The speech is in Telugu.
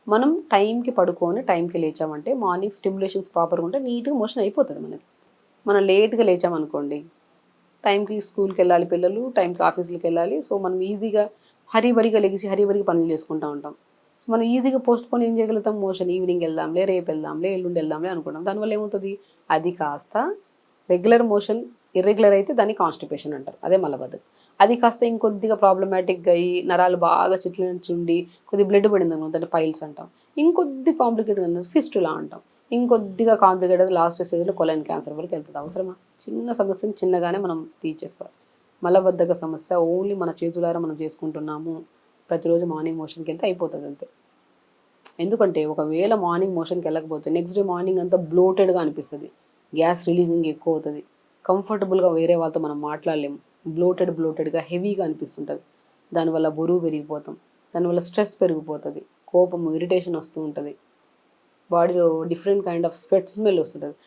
మనం టైంకి పడుకొని టైంకి లేచామంటే మార్నింగ్ స్టిమ్యులేషన్స్ ప్రాపర్గా ఉంటే నీట్గా మోషన్ అయిపోతుంది మనకి. మనం లేట్గా లేచామనుకోండి, టైంకి స్కూల్కి వెళ్ళాలి పిల్లలు, టైంకి ఆఫీసులకి వెళ్ళాలి. సో మనం ఈజీగా హరీబరీగా లెగిసి హరీబరీగా పనులు చేసుకుంటూ ఉంటాం. సో మనం ఈజీగా పోస్ట్ పోన్ ఏం చేయగలుగుతాం, మోషన్ ఈవినింగ్ వెళ్దాంలే, రేపు వెళ్దాంలే, ఎల్లుండి వెళ్దాంలే అనుకుంటాం. దానివల్ల ఏమవుతుంది, అది కాస్త రెగ్యులర్ మోషన్ ఇర్రెగ్యులర్ అయితే దాన్ని కాన్స్టిపేషన్ అంటారు, అదే మలబద్ధకం. అది కాస్త ఇంకొద్దిగా ప్రాబ్లమాటిక్గా అయ్యి నరాలు బాగా చిట్లించుండి కొద్ది బ్లడ్ పడింది అనుకో, దాన్ని పైల్స్ అంటాం. ఇంకొద్ది కాంప్లికేటెడ్ ఉంది ఫిస్టులా అంటాం. ఇంకొద్దిగా కాంప్లికేటెడ్ లాస్ట్ స్టేజ్లో కొలైన్ క్యాన్సర్ వరకు వెళ్తుంది. అవసరమా? చిన్న సమస్యని చిన్నగానే మనం తీర్చేసుకోవాలి. మలబద్ధక సమస్య ఓన్లీ మన చేతులారా మనం చేసుకుంటున్నాము, ప్రతిరోజు మార్నింగ్ మోషన్కి వెళ్తే అయిపోతుంది అంతే. ఎందుకంటే ఒకవేళ మార్నింగ్ మోషన్కి వెళ్ళకపోతే నెక్స్ట్ డే మార్నింగ్ అంతా బ్లోటెడ్గా అనిపిస్తుంది, గ్యాస్ రిలీజింగ్ ఎక్కువ అవుతుంది, కంఫర్టబుల్గా వేరే వాళ్ళతో మనం మాట్లాడలేము, బ్లోటెడ్గా హెవీగా అనిపిస్తుంటుంది. దానివల్ల బరువు పెరిగిపోతాం, దానివల్ల స్ట్రెస్ పెరిగిపోతుంది, కోపము ఇరిటేషన్ వస్తూ ఉంటుంది, బాడీలో different kind of sweat smell వస్తుంటుంది.